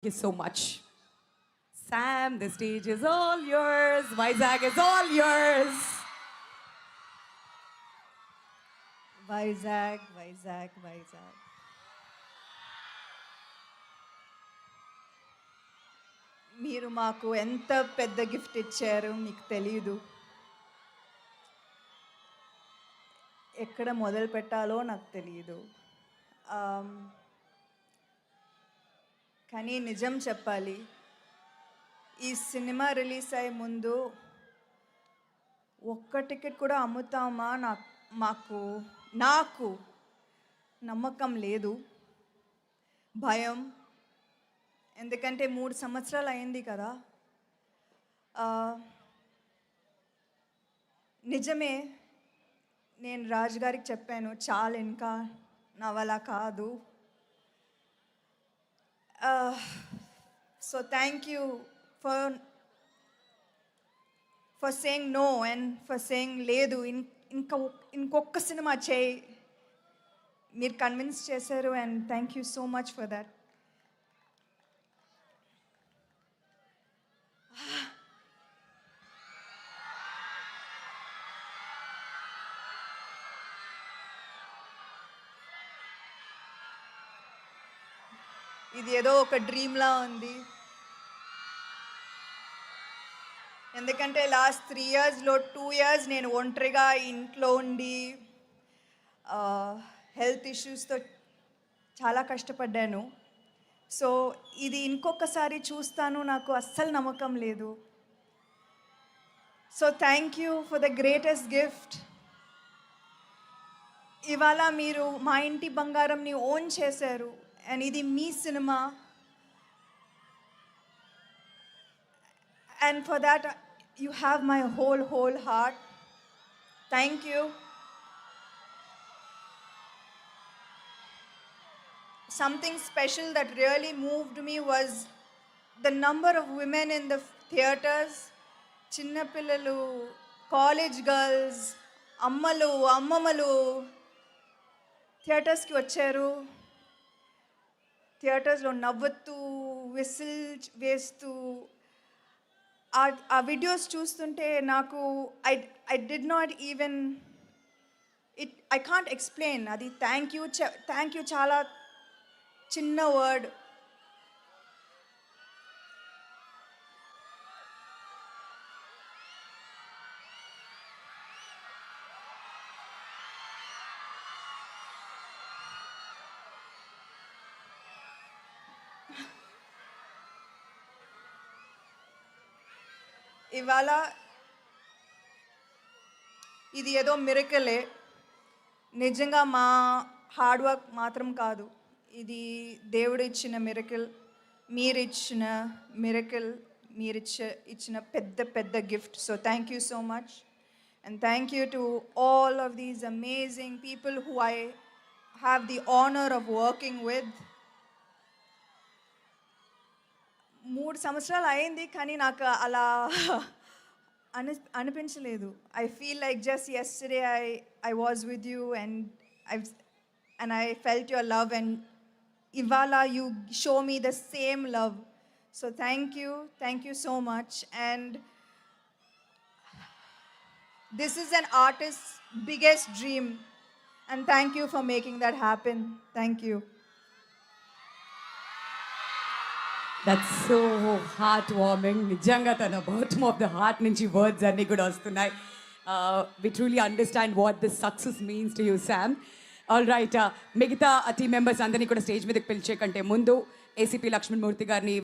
Thank you so much. Sam, the stage is all yours. Vizag is all yours. Vizag Vizag Vizag మీరు మాకు ఎంత పెద్ద gift ఇచ్చారు మీకు తెలియదు. ఎక్కడ మొదలు పెట్టాలో నాకు తెలియదు. కానీ నిజం చెప్పాలి, ఈ సినిమా రిలీజ్ అయ్యే ముందు ఒక్క టికెట్ కూడా అమ్ముతామా నాకు నమ్మకం లేదు, భయం. ఎందుకంటే 3 సంవత్సరాలు అయింది కదా. నిజమే, నేను రాజు గారికి చెప్పాను, చాలు ఇంకా నా వల్ల కాదు. So thank you for saying no and for saying లేదు, ఇంకొక సినిమా చేయి. మీరు కన్విన్స్ చేశారు and thank you so much for that. ఇది ఏదో ఒక డ్రీమ్లా ఉంది. ఎందుకంటే లాస్ట్ 3 ఇయర్స్లో 2 ఇయర్స్ నేను ఒంటరిగా ఇంట్లో ఉండి హెల్త్ ఇష్యూస్తో చాలా కష్టపడ్డాను. సో ఇది ఇంకొకసారి చూస్తాను నాకు అస్సలు నమ్మకం లేదు. So thank you for the greatest gift. ఇవాళ మీరు మా ఇంటి బంగారంని ఓన్ చేశారు అండ్ ఇది మీ cinema. And for that, you have my whole heart. Thank you. Something special that really moved me was the number of women in the theaters. Chinna pillalu, college girls, ammalu, ammamalu theaters ki vacharu. థియేటర్స్లో నవ్వుతూ whistle వేస్తూ ఆ videos చూస్తుంటే నాకు I did not even I can't explain. అది thank you చాలా చిన్న word. ఇవాళ ఇది ఏదో మిరకలే, నిజంగా మా హార్డ్ వర్క్ మాత్రం కాదు, ఇది దేవుడు ఇచ్చిన మిరకల్, మీరిచ్చిన మిరకల్, ఇచ్చిన పెద్ద gift. So thank you so much and thank you to all of these amazing people who I have the honour of working with. 3 సంవత్సరాలు అయింది కానీ నాకు అలా అనిపించలేదు. I feel like just yesterday I was with you and I felt your love and ఇవాళ you show me the same love. So thank you so much. And this is an artist biggest dream and thank you for making that happen. Thank you. That's so heartwarming. నిజంగా తన bottom of the heart నుంచి words అన్నీ కూడా వస్తున్నాయి. We truly understand what this success means to you, Sam. All right, మిగతా team members అందరినీ కూడా stage మీదకి పిలిచే కంటే ముందు ఏసీపీ లక్ష్మణమూర్తి గారిని